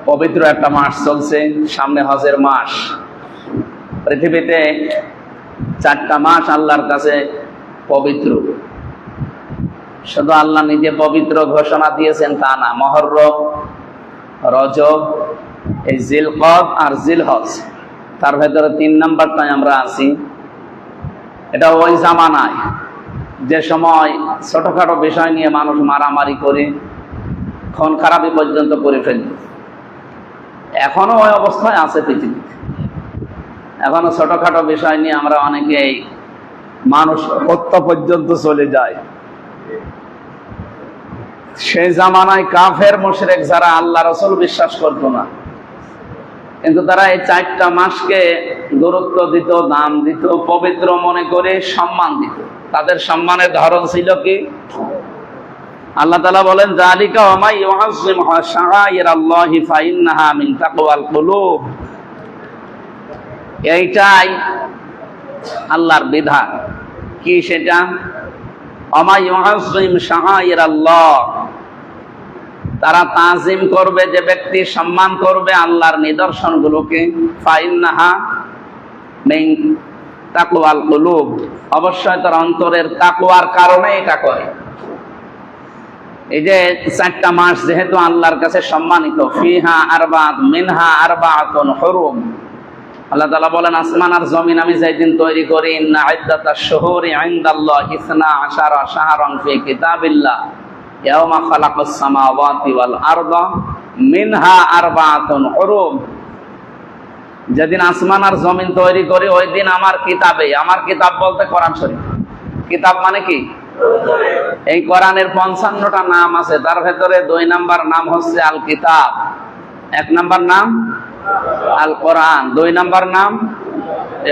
পবিত্র একটা মাস চলছে, সামনে হজের মাস। পৃথিবীতে 4টা মাস আল্লাহর কাছে পবিত্র। শুধু আল্লাহ নিজে পবিত্র ঘোষণা দিয়েছেন তা না, মুহররম, রজব, এই জিলকদ আর জিলহজ, তার ভেতরে 3 নাম্বারটাই আমরা আছি। এটা ওই জামানায় যে সময় ছোটখাটো বিষয় নিয়ে মানুষ মারামারি করে খুন খারাপি পর্যন্ত করে ফেলত। এখনো ওই অবস্থায় আছে পৃথিবীতে। এখনো ছোটখাটো বিষয় নিয়ে আমরা অনেকেই মানুষ হত্যা পর্যন্ত চলে যায়। সেই জামানায় কাফের মুশরিক যারা আল্লাহ রাসূল বিশ্বাস করতো না, কিন্তু তারা এই 4টা মাসকে গুরুত্ব দিত, দাম দিত, পবিত্র মনে করে সম্মান দিত। তাদের সম্মানের ধরন ছিল কি? আল্লাহ তাআলা বলেন, যালিকা ওয়া মান ইউআযযিম শাআইরাল্লাহি ফাইন্নাহা মিন তাকওয়াল কুলুব। এইটাই আল্লাহর বিধান। কি সেটা? ওয়া মান ইউআযযিম শাআইরাল্লাহ, তারা তাজিম করবে, যে ব্যক্তি সম্মান করবে আল্লাহর নিদর্শনগুলোকে, ফাইন্নাহা মিন তাকওয়াল কুলুব, অবশ্যই তার অন্তরের তাকওয়ার কারণে এটা করে। এই যে 4টা মাস যেহেতু আল্লাহর কাছে সম্মানিত, ফিহা আরবাআত মিনহা আরবাআতুন হুরুম। আল্লাহ তাআলা বলেন, আসমান আর জমিন আমি যেদিন তৈরি করি, ইন্না ইদ্দাতাশ শুহুরি ইনদাল্লাহি 12 শাহরান ফি কিতাবিল্লাহ ইয়াওমা খালাকাস সামাওয়াতি ওয়াল আরদা মিনহা আরবাআতুন হুরুম। যেদিন আসমান আর জমিন তৈরি করি ওই দিন আমার কিতাবে, আমার কিতাব বলতে কোরআন শরীফ। কিতাব মানে কি? এই কোরআনের 55টা নাম আছে, তার ভেতরে 2 নাম্বার নাম হচ্ছে আল কিতাব। 1 নাম্বার নাম আল কোরআন, 2 নাম্বার নাম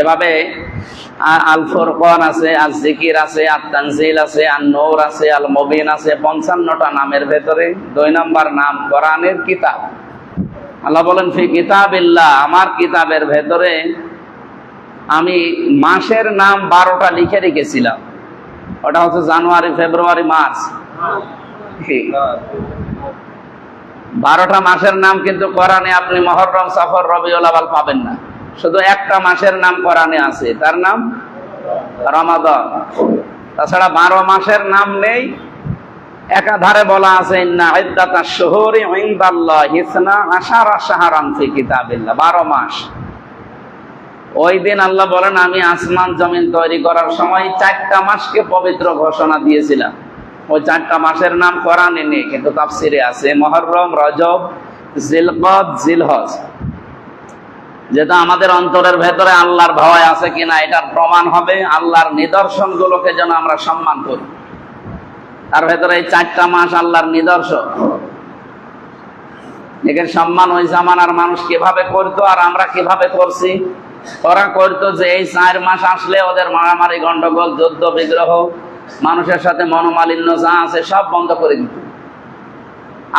এভাবে আল ফুরকান আছে, আল জিকির আছে, আত তানজিল আছে, আন নূর আছে, আল মুবিন আছে। 55টা নামের ভেতরে 2 নাম্বার নাম কোরআনের কিতাব। আল্লাহ বলেন, ফি কিতাবিল্লাহ, আমার কিতাবের ভেতরে আমি মাসের নাম 12টা লিখে রেখেছিলাম। ওটা হচ্ছে জানুয়ারি, ফেব্রুয়ারি, মার্চ। 12টা মাসের নাম কিন্তু কোরআনে আপনি মুহররম, সফর, রবিউল আউয়াল পাবেন না। শুধু একটা মাসের নাম কোরআনে আছে, তার নাম রমাদান। তাছাড়া 12 মাসের নাম নেই। একাধারে বলা আছে, ইন্না ইদ্দাতাশ শুহুরি ইনদাল্লাহি 12 শাহরান ফি কিতাবিল্লাহ, 12 মাস। ওই দিন আল্লাহ বলেন, আমি আসমান জমিন তৈরি করার সময় 4টা মাসকে পবিত্র ঘোষণা দিয়েছিলাম। ওই 4টা মাসের নাম কোরআনে নেই, কিন্তু তাফসিরে আছে, মুহররম, রজব, জিলকদ, জিলহজ। যেটা আমাদের অন্তরের ভেতরে আল্লাহর ভয় আছে কিনা এটার প্রমাণ হবে আল্লাহর নিদর্শনগুলোকে যেন আমরা সম্মান করি। তার ভেতরে এই 4টা মাস আল্লাহর নিদর্শন। এর সম্মান ওই জামানার মানুষ কিভাবে করতো আর আমরা কিভাবে করছি। ওরা করতো যে এই 4 মাস আসলে ওদের মারামারি, গন্ডগোল, যুদ্ধ, বিগ্রহ, মানুষের সাথে মনোমালিন্য যা আছে সব বন্ধ করে দিত।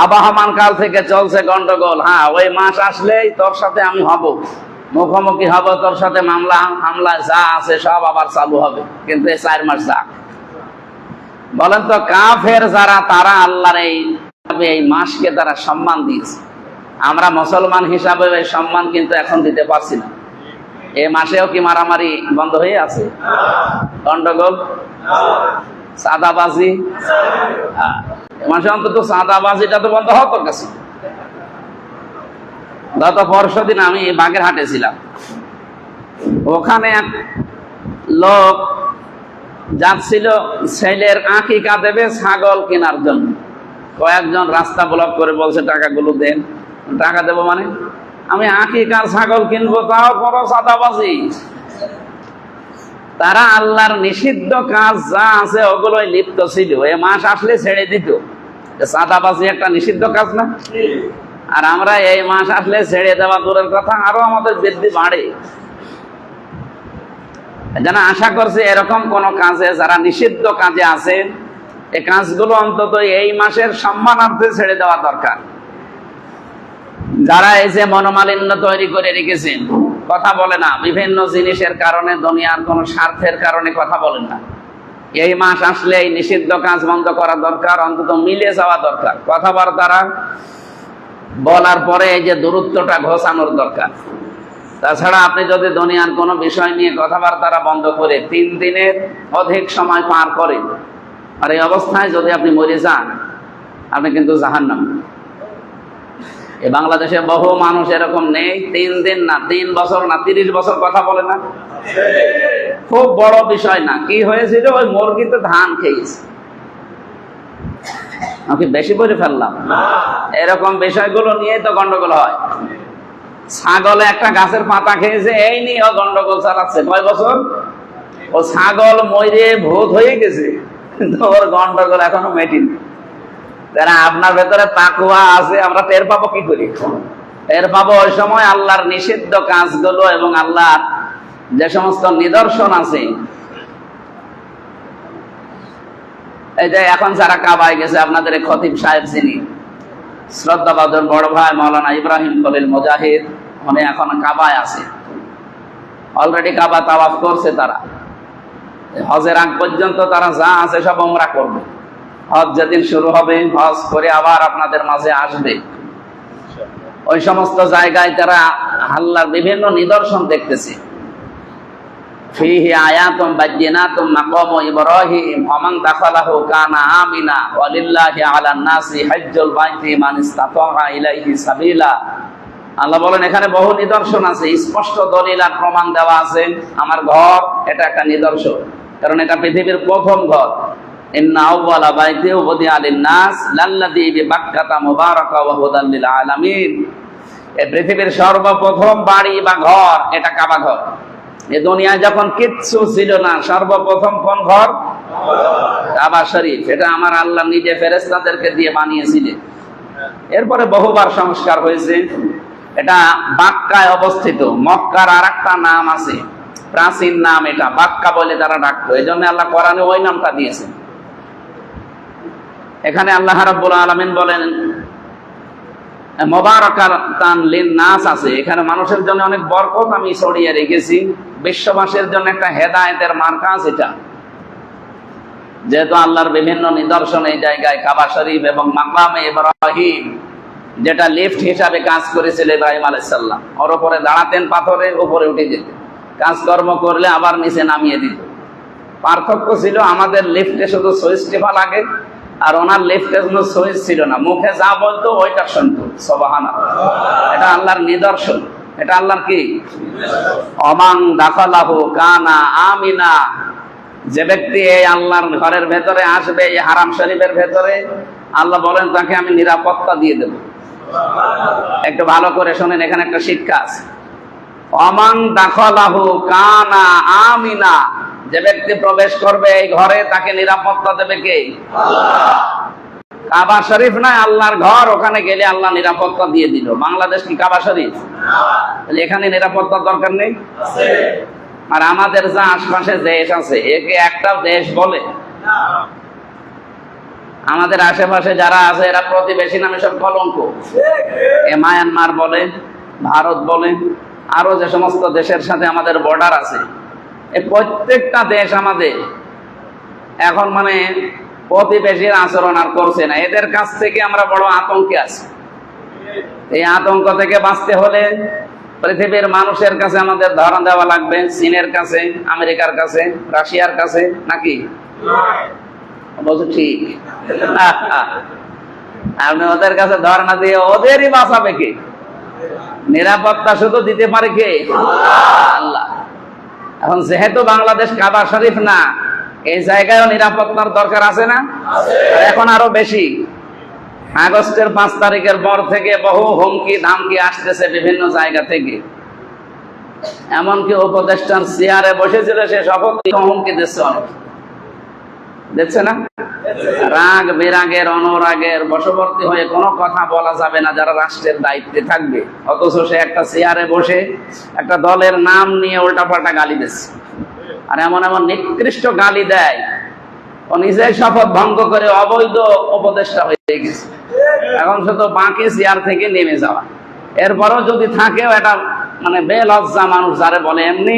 আবহমান কাল থেকে চলছে গন্ডগোল। হ্যাঁ, ওই মাস আসলেই তোর সাথে আমি হব, মুখোমুখি হব, তোর সাথে মামলা হামলা যা আছে সব আবার চালু হবে। কিন্তু এই 4 মাস যাক। বলেন তো, কাফের যারা, তারা আল্লাহর এই মাসকে তারা সম্মান দিয়েছে। আমরা মুসলমান হিসাবে এই সম্মান কিন্তু এখন দিতে পারছি না। এই মাসেও কি মারামারি বন্ধ হয়ে আছে? গন্ডগোল, চাঁদাবাজি, মাসে অন্তত চাঁদাবাজিটা তো বন্ধ হওয়ার দরকার ছিল। গত পরশুদিন আমি বাগেরহাটে ছিলাম। ওখানে এক লোক যাচ্ছিল ছেলের আকিকা দেবে ছাগল কেনার জন্য। কয়েকজন রাস্তা ব্লক করে বলছে, টাকাগুলো দেন। টাকা দেবো মানে? আমি আকিকার ছাগল কিনবো, তাও বড় চাঁদাবাজি। তারা আল্লাহর নিষিদ্ধ কাজ যা আছে ওগুলোই লিপ্ত ছিল। এ মাস আসলে ছেড়ে দিত। চাঁদাবাজি একটা নিষিদ্ধ কাজ না? আর আমরা এই মাস আসলে ছেড়ে দেওয়া দূরের কথা, আরো আমাদের বৃদ্ধি বাড়ে। যেন আশা করছি এরকম কোন কাজে, যারা নিষিদ্ধ কাজে আছে, এই কাজগুলো অন্তত এই মাসের সম্মানার্থে ছেড়ে দেওয়া দরকার। যারা এই যে মনোমালিন্য তৈরি করে রেখেছেন, কথা বলে না, বিভিন্ন জিনিসের কারণে, দুনিয়ার কোন স্বার্থের কারণে কথা বলেন না। এই মাস আসলে এই নিষিদ্ধ কাজ বন্ধ করা দরকার, অন্তত মিলে যাওয়া দরকার। কথাবার্তারা বলার পরে এই যে দূরত্বটা ঘোষানোর দরকার। তাছাড়া আপনি যদি দুনিয়ার কোনো বিষয় নিয়ে কথাবার্তা বন্ধ করে 3 দিনের অধিক সময় পার করেন, আর এই অবস্থায় যদি আপনি মরে যান, আপনি কিন্তু জাহান্নামী। এই বাংলাদেশে বহু মানুষ এরকম নেই, 3 দিন না, 3 বছর না, 30 বছর কথা বলে না। খুব বড় বিষয় না, কি হয়েছিল, ওই মুরগিতে ধান খেয়েছে। আমি বেশি বলে ফেললাম? এরকম বিষয়গুলো নিয়ে তো গন্ডগোল হয়। ছাগলে একটা গাছের পাতা খেয়েছে, এই নিয়ে ও গন্ডগোল চালাচ্ছে। কয় বছর? ও ছাগল মরে ভূত হয়ে গেছে, কিন্তু ওর গন্ডগোল এখনো মেটেনি। যারা আপনার ভেতরে তাকওয়া আছে, আমরা টের পাবো কি করি? টের পাবো ওই সময় আল্লাহর নিষিদ্ধ কাজগুলো এবং আল্লাহর যে সমস্ত নিদর্শন আছে। এই যে এখন যারা কাবায় গেছে, আপনাদের খতিব সাহেব যিনি শ্রদ্ধাভাজন বড় ভাই মাওলানা ইব্রাহিম খলিল মুজাহিদ, উনি এখন কাবায় আছে, অলরেডি কাবা তাওয়াফ করছে। তারা হজের আগ পর্যন্ত তারা যা আছে সব উমরা করবে। হজ যেদিন শুরু হবে, হজ করে আবার আপনাদের মাঝে আসবে। ওই সমস্ত জায়গায় তারা আল্লাহর বিভিন্ন নিদর্শন দেখতেছে। ফীহি আয়াতুম বায়্যিনাতুম মাকামু ইব্রাহিম ওয়া মান দাখালাহু কানা আমিনা ওয়া লিল্লাহি আলান নাসি হজ্জুল বাইতি মান ইসতাতা ইলাইহি সাবিলা। আল্লাহ বলেন এখানে বহু নিদর্শন আছে, স্পষ্ট দলিল আর প্রমাণ দেওয়া আছে। আমার ঘর এটা একটা নিদর্শন, কারণ এটা পৃথিবীর প্রথম ঘর। ইন্না আউওয়ালা বাইতি উযিয়া লিন-নাস লাল্লাযী বিবাক্কাতা মুবারাকা ওয়া হুদাল লিল আলামিন। এই পৃথিবীর সর্বপ্রথম বাড়ি বা ঘর এটা কাবা ঘর। এই দুনিয়ায় যখন কিচ্ছু ছিল না, সর্বপ্রথম কোন ঘর? কাবা শরীফ। এটা আমার আল্লাহ নিজে ফেরেশতাদেরকে দিয়ে বানিয়েছিলেন। এরপরে বহুবার সংস্কার হয়েছে। এটা বাক্কায় অবস্থিত। মক্কার আরেকটা নাম আছে, প্রাচীন নাম, এটা বাক্কা বলে তারা ডাকতো। এই জন্য আল্লাহ কোরআনে ওই নামটা দিয়েছেন। এখানে আল্লাহ রাব্বুল আলামিন বলেন মুবারাকাতান লিন-নাস আছে, এখানে মানুষের জন্য অনেক বরকত আমি ছড়িয়ে রেখেছি। বিশ্ববাসীর জন্য একটা হেদায়েতের মার্কাজ এটা। যেহেতু আল্লাহর বিভিন্ন নিদর্শন এই জায়গায়, কাবা শরীফ এবং মাকামে ইব্রাহিম, যেটা লিফট হিসাবে কাজ করেছিল ইব্রাহিম আলাইহিস সালাম। ওর উপরে দাঁড়াতেন, পাথরের উপরে উঠে যেতেন, কাজকর্ম করলে আবার নিচে নামিয়ে দিত। পার্থক্য ছিল আমাদের লিফটে শুধু সুইচ টেপা লাগে, আর ওনার লিফটে কোনো সুইচ ছিল না। মুখে যা বলতো ওইটা শুনতো। সুবহানাল্লাহ। এটা আল্লাহর নিদর্শন। এটা আল্লাহর কি? ওমান দাখালাহু কানা আমিনা। যে ব্যক্তি এই আল্লাহর ঘরের ভেতরে আসবে, এই হারাম শরীফের ভেতরে, আল্লাহ বলেন তাকে আমি নিরাপত্তা দিয়ে দেব। একটু ভালো করে শুনেন, এখানে একটা শিক্ষা আছে। ওমান দাখালাহু কানা আমিনা। যে ব্যক্তি প্রবেশ করবে এই ঘরে, তাকে নিরাপত্তা দেবে কে? আল্লাহ। কাবা শরীফ নয়, আল্লাহর ঘর। ওখানে গেলে আল্লাহ নিরাপত্তা দিয়ে দিল। বাংলাদেশ কি কাবা শরীফ? না। এখানে নিরাপত্তার দরকার নেই? আছে। আর আমাদের যা আশপাশে দেশ আছে, একে একটা দেশ বলে? না। আমাদের আশেপাশে যারা আছে এরা প্রতিবেশী নামে সব কলঙ্ক। এ মায়ানমার বলে, ভারত বলে, আরো যে সমস্ত দেশের সাথে আমাদের বর্ডার আছে, এই প্রত্যেকটা দেশ আমাদের এখন মানে প্রতিবেশীর আচরণ আর করছে না। এদের কাছ থেকে আমরা বড় আতঙ্কে আছি। এই আতঙ্ক থেকে বাঁচতে হলে পৃথিবীর মানুষের কাছে আমাদের ধরা দেওয়া লাগবে। চীনের কাছে, আমেরিকার কাছে, রাশিয়ার কাছে, নাকি? বলছো ঠিক। আপনি ওদের কাছে ধর্ণা দিয়ে ওদেরই বাঁচাবে কে? নিরাপত্তা শুধু দিতে পারে কে? আল্লাহ। এখন যেহেতু বাংলাদেশ কাবা শরীফ না, এই জায়গায়ও নিরাপত্তার দরকার আছে না? এখন আরো বেশি। আগস্টের 5 তারিখের পর থেকে বহু হুমকি ধামকি আসতেছে বিভিন্ন জায়গা থেকে। এমনকি উপদেষ্টার চেয়ারে বসেছিল, সে শপথ হুমকি দিচ্ছে অনেক। দেখছে না? রাগ বিরাগের অনুরাগের বশবর্তী হয়ে কোনো কথা বলা যাবে না যারা রাষ্ট্রের দায়িত্বে থাকবে। অথচ সে একটা চেয়ারে বসে একটা দলের নাম নিয়ে উল্টাপাল্টা গালি দিচ্ছে। আর এমন এমন নিকৃষ্ট গালি দেয়, ও নিজেই শপথ ভঙ্গ করে অবৈধ উপদেষ্টা হয়ে গেছে। এখন শুধু বাকি চেয়ার থেকে নেমে যাওয়া। এরপরও যদি থাকেও এটা মানে বেলজ্জা মানুষ যারে বলে। এমনি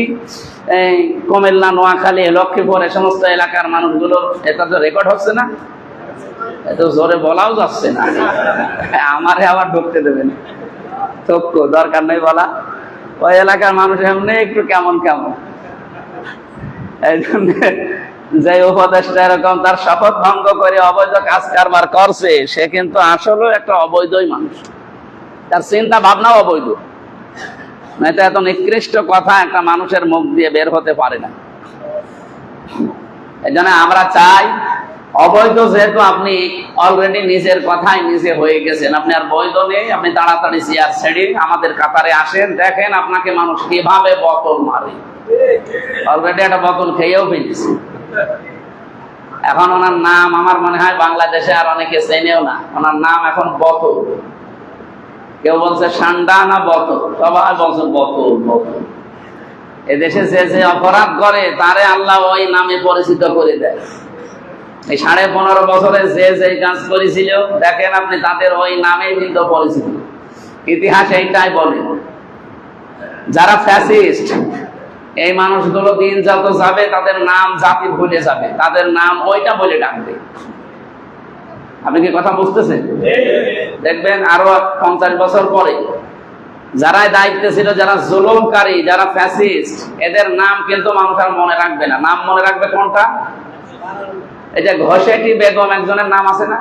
এই কুমিল্লা, নোয়াখালী, লক্ষ্মীপুর, এ সমস্ত এলাকার মানুষগুলোর এটা তো রেকর্ড হচ্ছে না? এত জোরে বলাও যাচ্ছে না, আমারে আবার ঢুকতে দেবেন তো দরকার নেই বলা। ওই এলাকার মানুষ এমনি একটু কেমন কেমন, এই জন্য যে উপদেশটা এরকম তার শপথ ভঙ্গ করে অবৈধ কাজ কারবার করছে, সে কিন্তু আসলে একটা অবৈধই মানুষ, তার চিন্তা ভাবনাও অবৈধ, নয়তো এত নিকৃষ্ট কথা একটা মানুষের মুখ দিয়ে বের হতে পারে না। এই জন্য আমরা চাই, অবৈধ যেহেতু আপনি অলরেডি নিজের কথাই নিজে হয়ে গেছেন, আপনি আর বৈধ নেই, আপনি তাড়াতাড়ি চেয়ার ছেড়ে আমাদের কাতারে আসেন, দেখেন আপনাকে মানুষ কিভাবে বোতল মারে। অলরেডি একটা বোতল খেয়েও ফেলেছে। এখন ওনার নাম আমার মনে হয় বাংলাদেশে আর অনেকে চেনেও না, ওনার নাম এখন বোতল। কেউ বলছে সান্ডা না বোতল, সবাই বলছে বোতল বোতল। এদেশে যে যে অপরাধ করে তারে আল্লাহ ওই নামে পরিচিত করে দেয়। এই 15.5 বছরে যে যে কাজ করেছিল দেখেন আপনি, তাদের ওই নামে কিন্তু পরিচিত। ইতিহাস এইটাই বলে, যারা ফ্যাসিস্ট এই মানুষগুলো দিন যত যাবে তাদের নাম জাতি ভুলে যাবে, তাদের নাম ওইটা বলে ডাকবে। আপনি কি কথা বুঝতেছেন? দেখবেন আরো 50 বছর পরে যারা দায়িত্বে ছিল, যারা জুলুমকারী, যারা ফ্যাসিস্ট, এদের নাম কিন্তু মানুষ আর মনে রাখবে না। নাম মনে রাখবে কোনটা? এই যে ঘষেটি বেগম একজনের নাম আছে না,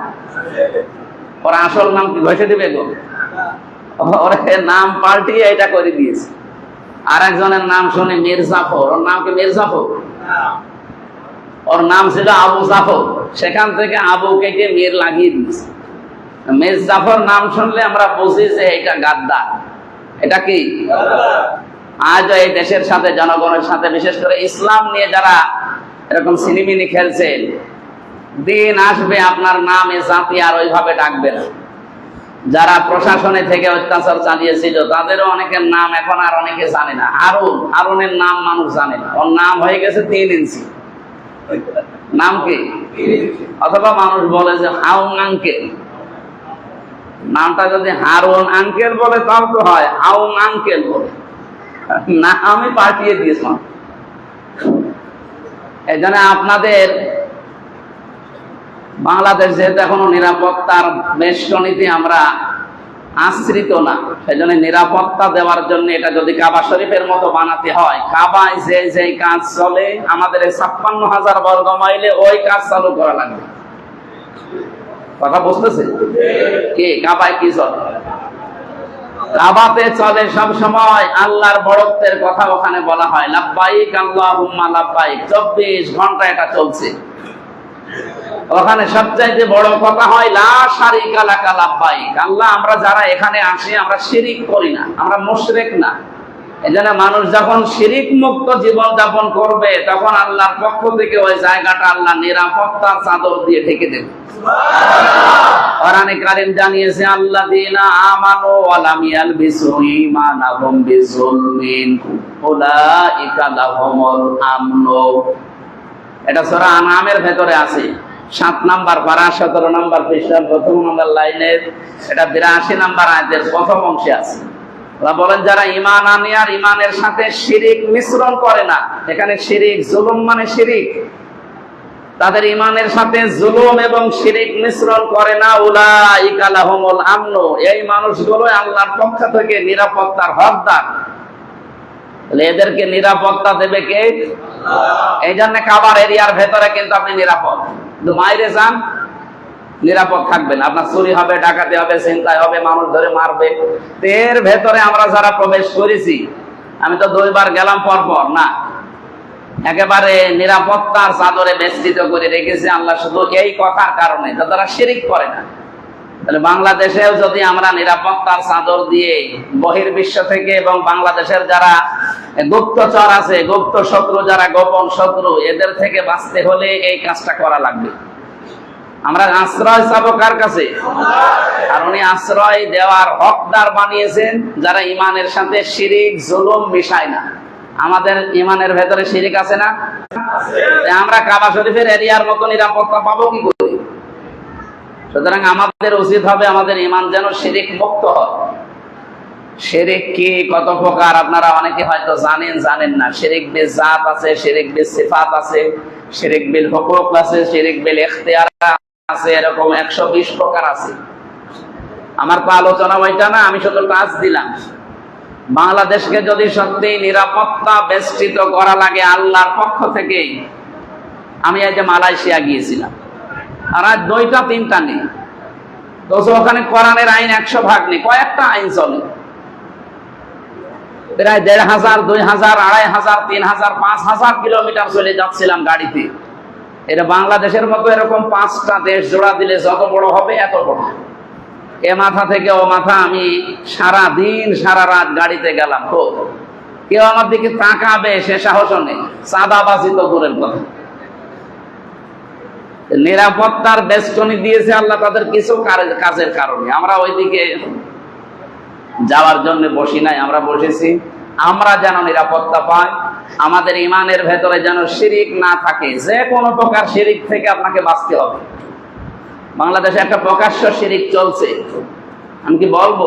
ওর আসল নাম কি ঘষেটি বেগম? ওর নাম পাল্টিয়ে এটা করে দিয়েছে। আর একজনের নাম শুনে মীর জাফর, ওর নাম কি মীর জাফর? ওর নাম ছিল আবু জাফর, সেখান থেকে আবু কেটে মীর লাগিয়ে দিয়েছে। মীর জাফর নাম শুনলে আমরা বুঝি যে এটা গাদ্দার। এটা কি? আজ এই দেশের সাথে, জনগণের সাথে, বিশেষ করে ইসলাম নিয়ে যারা এরকম সিনেমিনি খেলছেন, দিন আসবে আপনার নাম এ জাতি আর ওইভাবে ডাকবে না। যারা প্রশাসনে থেকে অত্যাচার চালিয়েছিল তাদেরও অনেকের নাম এখন আর অনেকে জানে না। হারুনের নাম মানুষ জানে না, ওর নাম হয়ে গেছে 3 ইঞ্চি। নাম কি? অথবা মানুষ বলে যে হাউন আঙ্কেল। নামটা যদি হারুন আঙ্কেল বলে তাও তো হয়, হাউন আঙ্কেল বলে না, আমি পাঠিয়ে দিয়েছিলাম। এই জন্য আপনাদের বাংলাদেশ যেহেতু এখনো নিরাপত্তার বেষ্টনীতে আমরা আশ্রিত না, সেজন্য নিরাপত্তা দেওয়ার জন্য এটা যদি কাবা শরীফের মতো বানাতে হয়, কাবায় যে যে কাজ চলে আমাদের 56,000 বর্গ মাইলে ওই কাজ চালু করা লাগবে। কথা বুঝতেছে কি? কাবায় কি চলে? কাবাতে চলে সব সময় আল্লাহর বড়ত্বের কথা ওখানে বলা হয়, লাব্বাইক আল্লাহুম্মা লাব্বাইক, 24 ঘন্টা এটা চলছে। ওখানে সবচাইতে বড় কথা হয় লা শারিকা লাকা লাব্বাইক। আল্লাহ, আমরা যারা এখানে আসি আমরা শিরিক করি না, আমরা মুশরিক না। এজন্য মানুষ যখন শিরিক মুক্ত জীবন যাপন করবে তখন আল্লাহর পক্ষ থেকে ওই জায়গাটা আল্লাহ নিরাপত্তার চাদর দিয়ে ঢেকে দেবে। কোরআনে কারীম জানিয়েছে, আল্লাযীনা আমানু ওয়া লাম ইয়ালবিসু ঈমানাহুম বিযুলমিন উলাইকা লাহুমুল আমন। এটা সূরা আনআমের ভেতরে আছে, 7 নাম্বার পারা, 17 নাম্বার পৃষ্ঠার 1ম নাম্বার লাইনের, এটা 82 নাম্বার আয়াতের প্রথম অংশে আছে। আল্লাহ বলেন, যারা ঈমান আনে আর ঈমানের সাথে শিরিক মিশ্রণ করে না, এখানে শিরিক জুলুম মানে শিরিক, তাদের ঈমানের সাথে জুলুম এবং শিরিক মিশ্রণ করে না, উলাইকা লাহুমুল আমন, এই মানুষগুলো আল্লাহর পক্ষ থেকে নিরাপত্তার হকদার। এদেরকে নিরাপত্তা দেবে কে? এই জন্য কাবার এরিয়ার ভেতরে কিন্তু আপনি নিরাপদ, কিন্তু বাইরে যান নিরাপদ থাকবেন। আপনার চুরি হবে, ডাকাতি হবে, ছিনতাই হবে, মানুষ ধরে মারবে। এর ভেতরে আমরা যারা প্রবেশ করেছি, আমি তো 2 বার গেলাম পরপর না, একেবারে নিরাপত্তার চাদরে বেষ্টিত করে রেখেছে আল্লাহ, শুধু এই কথার কারণে যারা শিরিক করে না। তাহলে বাংলাদেশেও যদি আমরা নিরাপত্তার চাদর দিয়ে বহির্বিশ্ব থেকে এবং বাংলাদেশের যারা গুপ্তচর আছে, গুপ্ত শত্রু যারা, গোপন শত্রু, এদের থেকে বাঁচতে হলে এই কাজটা করা লাগবে। আমরা আশ্রয় চাবো কার কাছে? আর উনি আশ্রয় দেওয়ার হকদার বানিয়েছেন যারা ঈমানের সাথে শিরিক জুলুম মিশায় না। আমাদের ঈমানের ভেতরে শিরিক আছে না? আমরা কাবা শরীফের এরিয়ার মতো নিরাপত্তা পাবো কি করে? সুতরাং আমাদের উচিত হবে আমাদের ঈমান যেন শিরিক মুক্ত হয়। শিরিক কি, কত প্রকার আপনারা অনেকে হয়তো জানেন, জানেন না। শিরিক বিল জাত আছে, শিরিক বিল সিফাত আছে, শিরিক বিল হুকুক আছে, শিরিক বিল ইখতিয়ার আছে, এরকম 120 প্রকার আছে। আমার তো আলোচনা ওইটা না, আমি শুধু টাচ দিলাম। বাংলাদেশকে যদি সত্যি নিরাপত্তা বেষ্টিত করা লাগে আল্লাহর পক্ষ থেকে, আমি এই যে মালয়েশিয়া গিয়েছিলাম, আর আজ 2টা 3টা নেই, তো ওখানে কোরআনের আইন 100 ভাগ নেই, কয়েকটা আইন চলে। প্রায় 1500, 2000, 2500, 3000, 5000 কিলোমিটার চলে যাচ্ছিলাম গাড়িতে। এটা বাংলাদেশের মতো এরকম 5টা দেশ জোড়া দিলে যত বড় হবে এত বড়। এ মাথা থেকে ও মাথা আমি সারা দিন সারা রাত গাড়িতে গেলাম, তো কেউ আমার দিকে তাকাবে সে সাহসও নেই, চাঁদাবাজি তো দূরের কথা। নিরাপত্তার বেষ্টনী দিয়েছে আল্লাহ তাদের কিছু কাজের কারণে। আমরা ওইদিকে যাওয়ার জন্য বসি নাই, আমরা বসেছি আমরা যেন নিরাপত্তা পাই, আমাদের ইমানের ভেতরে যেন শিরিক না থাকে। যে কোনো প্রকার শিরিক থেকে আপনাকে বাঁচতে হবে। বাংলাদেশে একটা প্রকাশ্য শিরিক চলছে, আমি কি বলবো?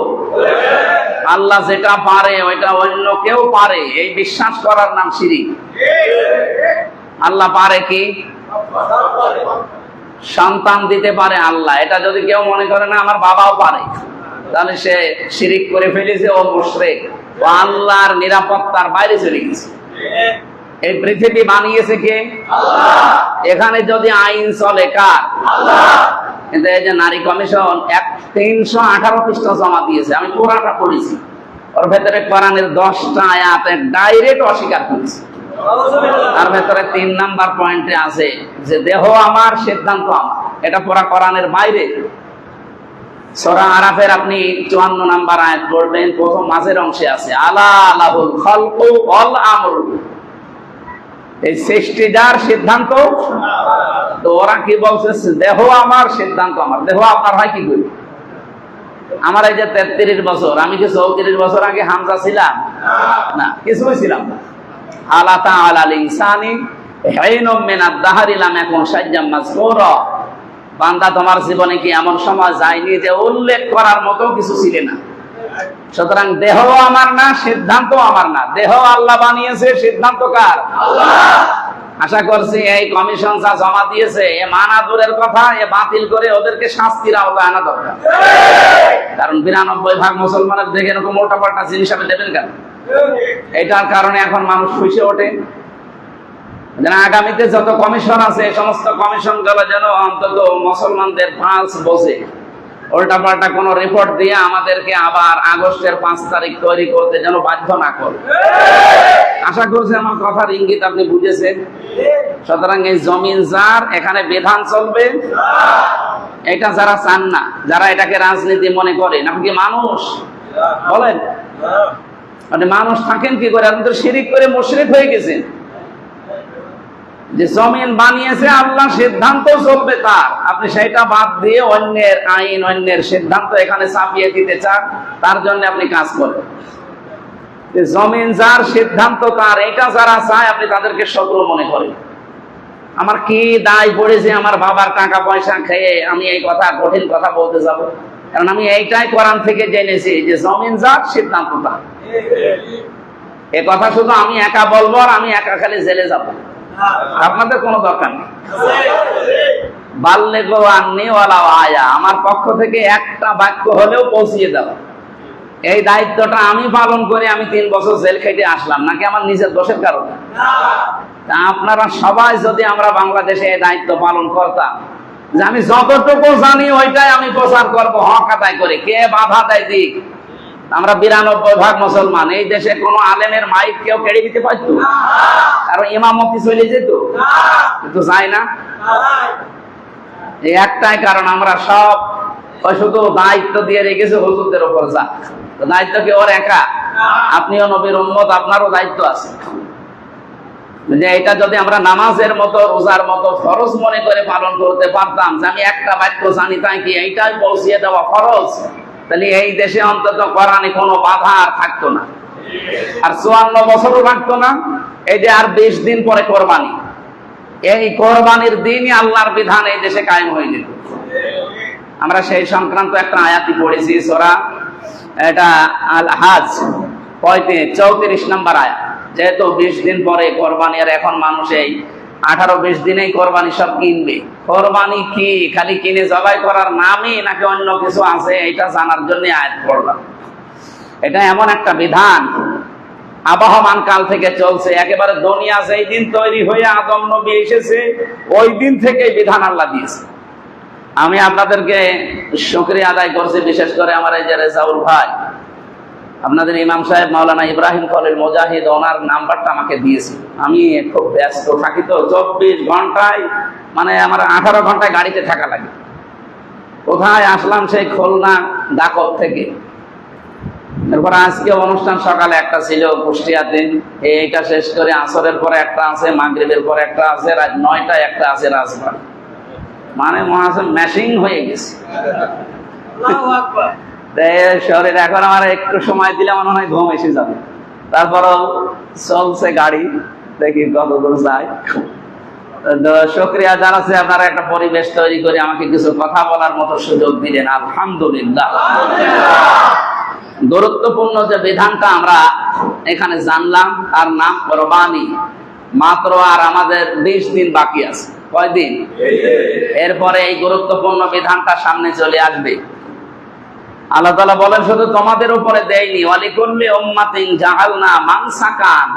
আল্লাহ যেটা পারে ওইটা অন্য কেউ পারে, এই বিশ্বাস করার নাম শিরিক। আল্লাহ পারে কি? সন্তান দিতে পারে আল্লাহ। এটা যদি কেউ মনে করে না আমার বাবাও পারে, তাহলে সে শিরিক করে ফেলেছে, ও মুশরিক, ও আল্লাহর নিরাপত্তার বাইরে চলে গেছে। এই পৃথিবী বানিয়েছে কে? আল্লাহ। এখানে যদি আইন চলে কার? আল্লাহ। কিন্তু এই যে নারী কমিশন 318 পৃষ্ঠা জমা দিয়েছে, আমি পুরাটা পড়েছি, ওর ভেতরে কোরআনের 10টা আয়াতে ডাইরেক্ট অস্বীকার করেছে। তার ভেতরে 3 নাম্বার পয়েন্টে আছে যে দেহ আমার, সিদ্ধান্ত আমার। এটা পুরা কোরআনের বাইরে। সূরা আরাফের আপনি 54 নাম্বার আয়াত পড়বেন, প্রথম মাঝের অংশে আছে আলা লাহুল খালকু ওয়াল আমরু, এই সৃষ্টি যার, সিদ্ধান্ত। তো ওরা কি বলছে? দেহ আমার, সিদ্ধান্ত আমার। দেহ আপনার হয় কি করে? আমার এই যে 33 বছর, আমি কি 34 বছর আগে হামজা ছিলাম? না, কিছুই ছিলাম না। আল্লাহ তাআলা আল ইনসানি হাইনুম মিনাদ দাহরি লাম ইয়াকুন শাইয়্যাম মাযকুরা, বান্দা তোমার জীবনে কি এমন সময় যায়নি যে উল্লেখ করার মতো কিছু ছিল না? সুতরাং দেহ আমার না, সিদ্ধান্ত আমার না। দেহ আল্লাহ বানিয়েছে, সিদ্ধান্ত কার? আল্লাহ। আশা করছি এই কমিশন যা জমা দিয়েছে এ মানা দূরের কথা, এ বাতিল করে ওদেরকে শাস্তির আওতায় আনা দরকার। কারণ 92% মুসলমানের দেখে এরকম মোটা পাল্টা জিনিস আপনি দেবেন কেন? এটার কারণে এখন মানুষ খুশি ওঠে। আগামীতে যত কমিশন আছে সমস্ত কমিশন গুলো যেন অন্তত মুসলমানদের পালস বোঝে, উল্টা পাল্টা কোন রিপোর্ট দিয়ে আমাদেরকে আবার আগস্টের 5 তারিখ তৈরি করতে যেন বাধ্য না করে। আশা করছি আমার কথার ইঙ্গিত আপনি বুঝেছেন। সুতরাং এই জমিন যার, এখানে বিধান চলবে। এটা যারা চান না, যারা এটাকে রাজনীতি মনে করেন, আপনি কি মানুষ? বলেন, মানে মানুষ থাকেন কি করে? আপনি তো শিরিক করে মুশরিক হয়ে গেছেন। যে জমিন বানিয়েছে আল্লাহ, সিদ্ধান্ত চলবে তার, আপনি সেটা বাদ দিয়ে অন্যের আইন, অন্যের সিদ্ধান্ত এখানে চাপিয়ে দিতে চান, তার জন্য আপনি কাজ করেন। জমিন যার, সিদ্ধান্ত তার, এটা যারা চায় আপনি তাদেরকে শত্রু মনে করেন। আমার কি দায় পড়েছে আমার বাবার টাকা পয়সা খেয়ে আমি এই কথা, কঠিন কথা বলতে যাব? কারণ আমি এইটাই কোরআন থেকে জেনেছি যে জমিন যার, সিদ্ধান্ত তার। এ কথা শুধু আমি একা বলবো, আর আমি একা খালি জেলে যাব, আপনাদের কোনো দরকার নেই। বাল্লিগু আন্নী ওয়ালাউ আয়া, আমার পক্ষ থেকে একটা বাক্য হলেও পৌঁছিয়ে দাও। এই দায়িত্বটা আমি পালন করে আমি 3 বছর জেল খেটে আসলাম, নাকি আমার নিজের দোষের কারণে? আপনারা সবাই যদি আমরা বাংলাদেশে এই দায়িত্ব পালন করতাম, যে আমি যতটুকু জানি ওইটাই আমি প্রচার করবো, হক আদায় করে, কে বাধা দেয় দিক। আমরা 92% মুসলমান, এই দেশে কোন আলেমের মাইক কেউ কেড়ে দিতে পারতো? আর ইমামতি চলে যেত? কিন্তু যায় না। এই একটাই কারণ, আমরা সব শুধু দায়িত্ব দিয়ে রেখেছে হুজুরদের উপর। যা দায়িত্ব কি ওর একা? আপনিও নবীর উম্মত, আপনারও দায়িত্ব আছে। যে এটা যদি আমরা নামাজের মতো, রোজার মতো ফরজ মনে করে পালন করতে পারতাম, যে আমি একটা বাক্য জানি তাই কি এইটাই পৌঁছিয়ে দেওয়া ফরজ, তাহলে এই দেশে অন্তত কোরআনে কোনো বাধা আর থাকতো না, আর 54 বছরও লাগতো না। এই যে আর 20 দিন পরে কোরবানি, এই কোরবানির দিনই আল্লাহর বিধান এই দেশে কায়েম হয়ে যেত। আমরা সেই সংক্রান্ত একটা আয়াতি পড়েছি, সূরা এটা আল হাজ 34 নম্বর আয়াত। যেহেতু 20 দিন পরে কোরবানি, আর এখন মানুষ এই 18-20 দিনেই কোরবানি সব কিনবে। কোরবানি কি খালি কিনে জবাই করার নামই নাকি অন্য কিছু আছে, এটা জানার জন্য আয়াত পড়লাম। এটা এমন একটা বিধান আবহমান কাল থেকে চলছে, একেবারে দুনিয়া যেই দিন তৈরি হয়ে আদম নবী এসেছে ওই দিন থেকে বিধান আল্লাহ দিয়েছে। আমি আপনাদেরকে শুকরিয়া আদায় করছি, বিশেষ করে আমার এই যে রেজাউল ভাই, আপনাদের ইমাম সাহেব মাওলানা ইব্রাহিম খলিল মুজাহিদ, ওনার নাম্বারটা আমাকে দিয়েছে। আমি খুব ব্যস্ত থাকি তো, 24 ঘন্টায় মানে আমার 18 ঘন্টায় গাড়িতে থাকা লাগে। কোথায় আসলাম, সেই খুলনা ডাকব থেকে। এরপর আজকে অনুষ্ঠান সকালে একটা ছিল কুষ্টিয়াতে, এইটা শেষ করে আসরের পরে একটা আছে, মাগরিবের পরে একটা আছে, রাত 9টায় একটা আছে রাজবাড়ী। মানে মহাসম ম্যাশিং হয়ে গেছে শরীর। এখন আমার একটু সময় দিলে মনে হয় ঘুম এসে যাবে। তারপরও চলছে গাড়ি, দেখি কতদূর যায়। শুকরিয়া জানাচ্ছি, আপনারা একটা পরিবেশ তৈরি করে আমাকে কিছু কথা বলার মতো সুযোগ দিলেন, আলহামদুলিল্লাহ। গুরুত্বপূর্ণ যে বিধানটা আমরা এখানে জানলাম তার নাম কোরবানি। মাত্র আর আমাদের 20 দিন বাকি আছে। কয়দিন? এরপরে এই গুরুত্বপূর্ণ বিধানটা সামনে চলে আসবে। আল্লাহ তাআলা বলেন, শুধু তোমাদের উপরে দেয়নি, ওয়ালিকুল্লি উম্মাতিন জাআলনা মানসাকান,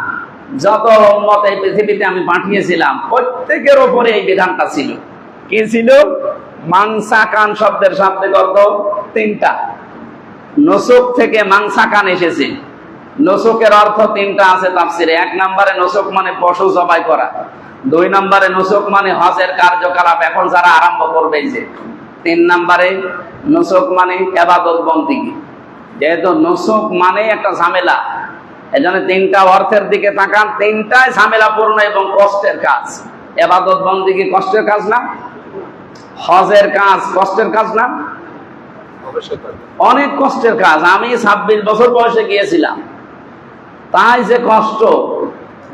যত উম্মত এই পৃথিবীতে আমি পাঠিয়েছিলাম প্রত্যেকের উপরে এই বিধানটা ছিল। কি ছিল? মানসাকান শব্দের শাব্দিক অর্থ 3টা। নুসুক থেকে মানসাকান এসেছে। নুসুকের অর্থ 3টা আছে তাফসিরে। 1 নম্বরে নুসুক মানে পশু জবাই করা। 2 নম্বরে নুসুক মানে হজের কার্যকলাপ, এখন যারা আরম্ভ করবে যে। 3 নম্বরে নুসুক মানে ইবাদত বন্দেগী। যেহেতু নুসুক মানে একটা ঝামেলা, এজন্য 3টা অর্থের দিকে তাকান। 3টাই ঝামেলাপূর্ণ এবং কষ্টের কাজ। ইবাদত বন্দেগী কষ্টের কাজ না? হজের কাজ কষ্টের কাজ না? অনেক কষ্টের কাজ। আমি 26 বছর বয়সে গিয়েছিলাম, তাই যে কষ্ট।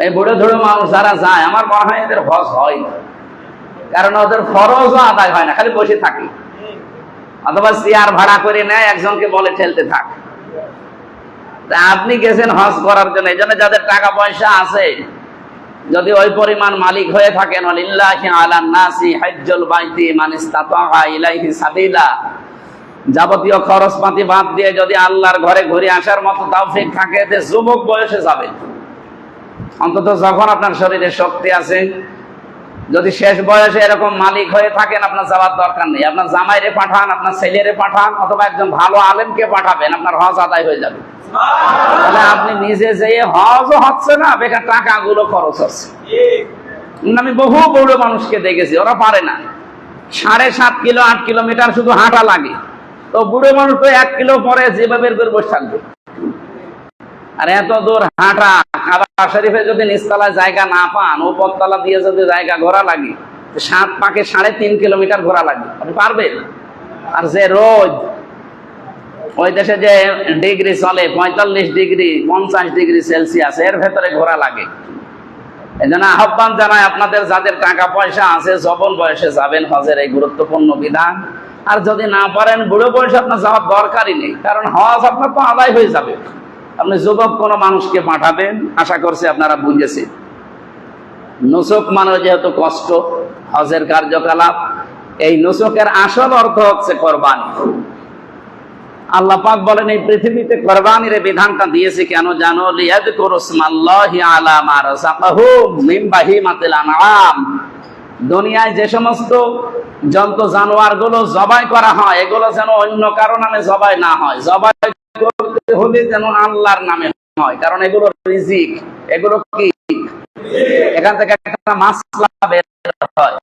এই বুড়ো ধুড়ো মানুষ যারা যায়, আমার মনে হয় এদের হজ হয় না, কারণ ওদের ফরজও আদায় হয় না, খালি বসে থাকে। অথবা চেয়ার ভাড়া করে নেয়, একজনকে বলে ঠেলতে থাক। তা আপনি গেছেন হজ করার জন্য, এই জন্য যাদের টাকা পয়সা আছে, যদি ওই পরিমাণ মালিক হয়ে থাকেন, ওয়ালিল্লাহি আলান নাসি হজ্জুল বাইতি মান ইসতাতা ইলাইহি সাবিলা, যাবতীয় খরচপাতি বাদ দিয়ে যদি আল্লাহর ঘরে ঘুরে আসার মতো তৌফিক থাকে, যে যুবক বয়সে যাবেন। অন্তত যখন আপনার শরীরে শক্তি আছে। যদি শেষ বয়সে এরকম মালিক হয়ে থাকেন, আপনার যাওয়ার দরকার নেই। আপনার জামাইরে পাঠান, আপনার ছেলেরে পাঠান, অথবা একজন ভালো আলেমকে পাঠাবেন, আপনার হজ আদায় হয়ে যাবে। তাহলে আপনি নিজে যেয়ে হজও হচ্ছে না, বেকার টাকাগুলো খরচ হচ্ছে। আমি বহু বড় মানুষকে দেখেছি, ওরা পারে না। 7.5 কিলো 8 কিলোমিটার শুধু হাঁটা লাগে। তো বুড়ো মানুষ তো 1 কিলো পরে যেভাবে করে বসে থাকবে। আর এত দূর হাঁটা, কাবা শরীফে যদি নিচতলায় জায়গা না পান, উপরতলা দিয়ে যদি জায়গা ঘোরা লাগে, 7 পাকে 3.5 কিলোমিটার ঘোরা লাগে। আপনি পারবেন? আর যে রোদ, ওই দেশে যে ডিগ্রি চলে 45 ডিগ্রি 50 ডিগ্রি সেলসিয়াস, এর ভেতরে ঘোরা লাগে। এই জন্য আহ্বান জানাই আপনাদের, যাদের টাকা পয়সা আছে, যৌবন বয়সে যাবেন হজের এই গুরুত্বপূর্ণ বিধান। আর যদি না পারেন, বুড়ো বয়সে আপনার যাওয়ার দরকারই নেই, কারণ হজ আপনার তো আদায় হয়ে যাবে। আপনি যুবক কোন মানুষকে পাঠাবেন, আশা করছি আপনারা বুঝেছেন। নুসুক মানে যেহেতু কষ্ট, হজের কার্যকলাপ, এই নুসুকের আসল অর্থ হচ্ছে কোরবানি। আল্লাহ পাক বলেন, এই পৃথিবীতে কোরবানির বিধানটা দিয়েছে কেন জানো? লিয়াযকুরু ইসমাল্লাহি আলা মা রাযাকাহুম মিন বাহিমাতিল আনআম। দুনিয়ায় যে সমস্ত জন্তু জানোয়ার গুলো জবাই করা হয়, এগুলো যেন অন্য কারো নামে জবাই না হয়। জবাই করতে হলে যেন আল্লাহর নামে হয়, কারণ এগুলো রিজিক। এগুলো কি? এখান থেকে একটা মাসলা বের হয়।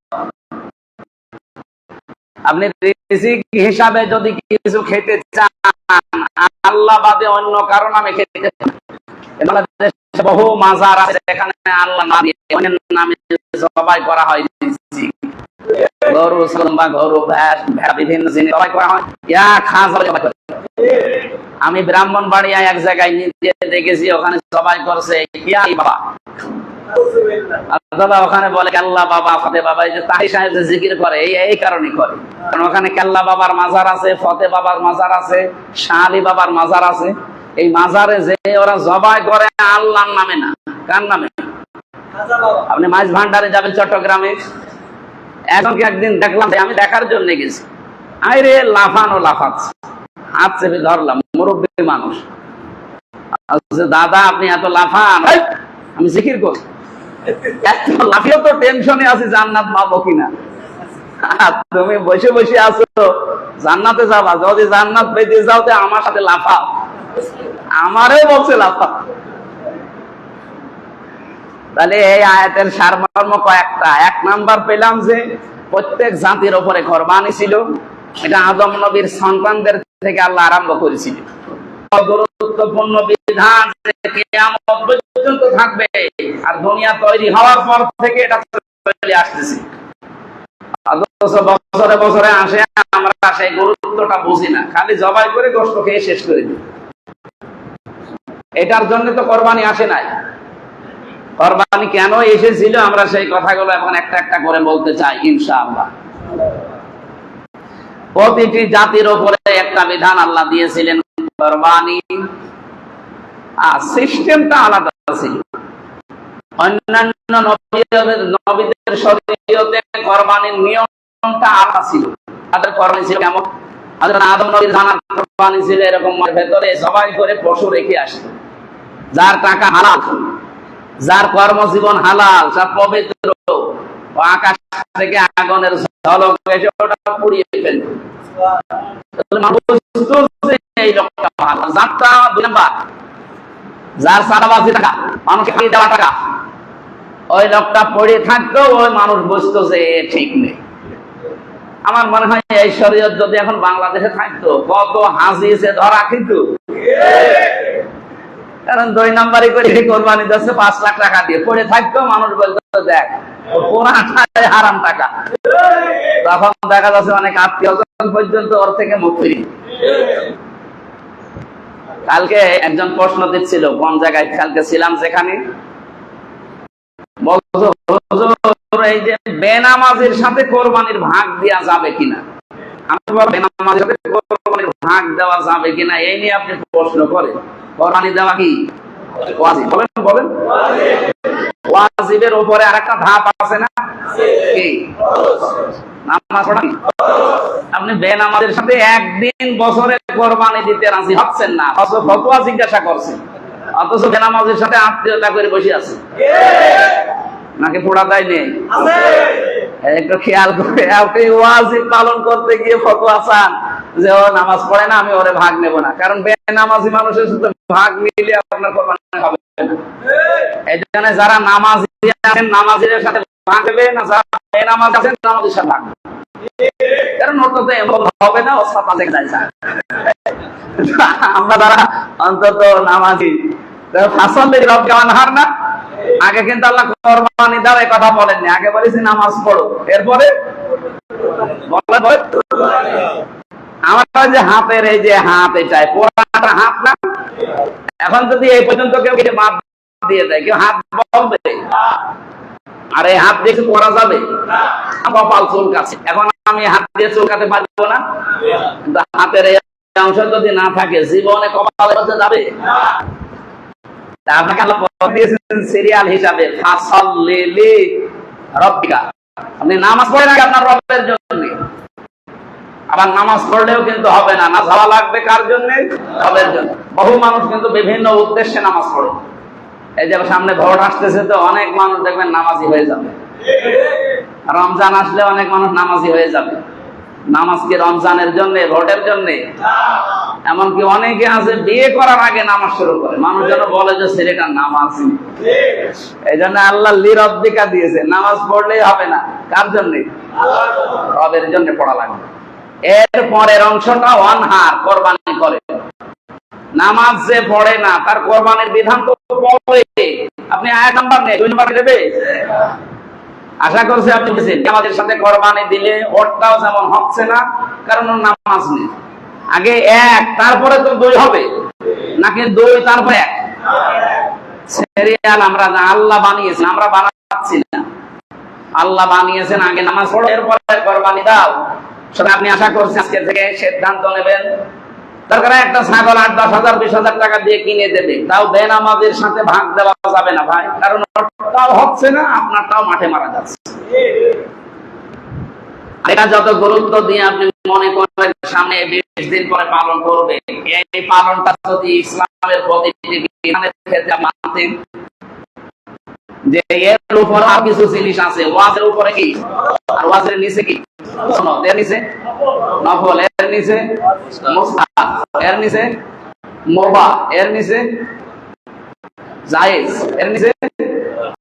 আপনি রিজিক হিসাবে যদি কিছু খেতে চান, আল্লাহ বাদে অন্য কারো নামে খেতে চান। বহু মাজার আছে এখানে আল্লাহ নামে জবাই করা হয় রিজিক। গরু, ছাগল, গরু, ভেড়া, বিভিন্ন জিনিস জবাই করা হয়। আমি ব্রাহ্মণবাড়িয়ায় এক জায়গায় নিজে দেখেছি, ওখানে জবাই করছে বাবা। ওখানে বলে কেল্লা বাবা, ফতে বাবা। এই যে তাহি সাহেব যে জিকির করে, এই কারণে করে, কারণ ওখানে কেল্লা বাবার মাজার আছে, ফতে বাবার মাজার আছে, শাহ আলী বাবার মাজার আছে। এই মাজারে যে ওরা জবাই করে আল্লাহর নামে না, কার নামে? আপনি মাছ ভান্ডারে যাবেন চট্টগ্রামে, একদিন দেখলাম, আমি দেখার জন্য গেছি, আরে লাফানো লাফাচ্ছে, হাত চেপে ধরলাম, মুরব্বী মানুষ। দাদা আপনি এত লাফান, আমি জিকির করি, এত লাফিয়েও তো টেনশনে আছি জান্নাত পাবো কিনা। তুমি বসে বসে আছো, জান্নাতে যাবা, যদি জান্নাত পেতে যাও তো আমার সাথে লাফাও। আমারও বলছে লাফাও। তাহলে এই আয়াতের সারমর্ম কয়েকটা। এক নাম্বার পেলাম যে প্রত্যেক জাতির উপরে কোরবানি ছিল, এটা আদম নবীর সন্তানদের থেকে আল্লাহ আরম্ভ করেছিল। গুরুত্বপূর্ণ বিধান কিয়ামত পর্যন্ত থাকবে, আর দুনিয়া তৈরি হওয়ার পর থেকে এটা চলে আসতেছে। বছরে বছরে আসে, আমরা সেই গুরুত্বটা বুঝি না, খালি জবাই করে গোশত খেয়ে শেষ করে দিই। এটার জন্য তো কোরবানি আসে নাই। কোরবানি কেন এসেছিল আমরা সেই কথাগুলো এখন একটা একটা করে বলতে চাই ইনশাআল্লাহ। প্রতিটি জাতির উপরে একটা বিধান আল্লাহ দিয়েছিলেন কোরবানি, আর সিস্টেমটা আলাদা ছিল। অন্যান্য নবীদের শরীয়তে কোরবানির নিয়মটা আলাদা ছিল। তাদের কোরবানি ছিল কেমন? আদম নবীর জানার কোরবানি ছিল এরকম, ভেতরে সবাই করে পশু রেখে আসতো, যার টাকা হালাল, যার কর্মজীবন হালাল, সব পবিত্র, আকাশ থেকে আগুনের ঝলক এসে ওটা পুড়িয়ে ফেলবে। এই লোকটা ভালো, যারটা 2 নাম্বার, যার সারাবাজি টাকা, মানুষকে দেওয়া টাকা, ওই লোকটা পড়ে থাকতো, ওই মানুষ বুঝতো যে ঠিক নেই। আমার মনে হয় এই শরীয়ত যদি এখন বাংলাদেশে থাকতো, কত হাজি সে ধরা কিন্তু। কারণ 2 নাম্বারই করে কোরবানি দিচ্ছে 5 লাখ টাকা দিয়ে, পড়ে থাকতো, মানুষ বলতো দেখ পুরাটাই হারাম টাকা। তখন দেখা যাচ্ছে অনেক আত্মীয়জন পর্যন্ত ওর থেকে মুক্তি। কালকে একজন প্রশ্ন দিচ্ছিল, কোন জায়গায় কালকে ছিলাম যেখানে, এই যে বেনামাজির সাথে কোরবানির ভাগ দেওয়া যাবে কিনা, আমি বেনামাজির সাথে কোরবানির ভাগ দেওয়া যাবে কিনা এই নিয়ে আপনি প্রশ্ন করেন। কোরবানি দেওয়া কি ওয়াজিব? বলেন ওয়াজিবের উপরে আরেকটা ধাপ আছে না, কি? নামাজ পড়া। আপনি বেনামাজের সাথে একদিন বছরে কোরবানি দিতে রাজি হচ্ছেন না, অথচ ফতোয়া জিজ্ঞাসা করছেন, অথচ বেনামাজের সাথে আত্মীয়তা করে বসে আছে, নাকি পোড়া দেয় নেই? একটু খেয়াল করে, আপনি ওয়াজিব পালন করতে গিয়ে ফতোয়া চান যে ও নামাজ পড়ে না, আমি ওরে ভাগ নেব না। কারণ বেনামাজি মানুষের সাথে ভাগ নিলে আপনার কোরবানি হবে না। এই জন্য যারা নামাজি আছেন নামাজিদের সাথে ভাগ দেবে না, যারা বেনামাজি আছেন নামাজির সাথে ভাগ দেবে। কারণ ওর তো এমন হবে না, ও সাথে দেখে যায়। আমরা যারা অন্তত নামাজি, ফাসলের রব কেমন হার না, আগে কিন্তু আল্লাহ কোরবানি দাও এই কথা বলেননি, আগে বলেছি নামাজ পড়ো, এরপরে আমার যে হাতের এই যে হাত, এটাই পোড়াটা হাত না। এখন যদি এই পর্যন্ত কেউ কিছু বাদ দিয়ে দেয়, কেউ হাত বলবে, আর এই হাত দিয়ে পড়া যাবে? কপাল চুলকাছে, এখন আমি হাত দিয়ে চুলকাতে পারবো না, কিন্তু হাতের এই অংশ যদি না থাকে জীবনে কপাল যাবে। আপনাকে আল্লাহ দিয়েছেন সিরিয়াল হিসাবে, ফাসাল্লি রাব্বিকা, আপনি নামাজ পড়েন আগে আপনার রবের জন্য। আবার নামাজ পড়লেও কিন্তু হবে না, নামাজ হওয়া লাগবে কার জন্য? রবের জন্য। বহু মানুষ কিন্তু বিভিন্ন উদ্দেশ্যে নামাজ পড়ে। এই যে সামনে ভোট আসতেছে, তো অনেক মানুষ দেখবেন নামাজি হয়ে যাবে। রমজান আসলে অনেক মানুষ নামাজি হয়ে যাবে। নামাজ কি রমজানের জন্য, ভোটের জন্য? এমনকি অনেকে আছে বিয়ে করার আগে নামাজ শুরু করে, মানুষ যেন বলে যে ছেলেটা নামাজি। এই জন্য আল্লাহ লিরাব্বিকা দিয়েছে, নামাজ পড়লেই হবে না, কার জন্য? রবের জন্য পড়া লাগবে। এর পরের অংশটা ওয়ানহার, কোরবানি করে। নামাজ যে পড়ে না তার কোরবানির বিধান তো পড়ে। আপনি 1 নাম্বার নেই, 2 নাম্বার দেবে। আশা করছি আপনি বুঝেছেন, আমাদের সাথে কোরবানি দিলে ওরটাও যেমন হচ্ছে না, কারণ নামাজ নেই। আগে 1, তারপরে তো 2 হবে, নাকি 2 তারপরে 1? সিরিয়াল আমরা আল্লাহ বানিয়েছেন, আমরা বানাচ্ছি না। আল্লাহ বানিয়েছেন, আগে নামাজ পড়ো এরপরে কোরবানি দাও। সেটা আপনি আশা করছেন আজকে থেকে সিদ্ধান্ত নেবেন। দরকার একটা ছাগল 8-10 হাজার 20 হাজার টাকা দিয়ে কিনে দেবে, তাও বেনামাজের সাথে ভাগ দেওয়া যাবে না ভাই, কারণ ওটাও হচ্ছে না, আপনারটাও মাঠে মারা যাচ্ছে। এটা যত গুরুত্ব দিয়ে আপনি মনে করেন সামনে 20 দিন পরে পালন করবে, এই পালনটা যদি ইসলামের প্রতিটি বিধানের ক্ষেত্রে মানতেন, যে এর উপর আর কিছু জিনিস আছে, ওয়াজের উপরে কি আর ওয়াজের নিচে কি সুন্নাত, এর নিচে নফল, এর নিচে মুস্তাহাব, এর নিচে মুবাহ, এর নিচে জায়েজ, এর নিচে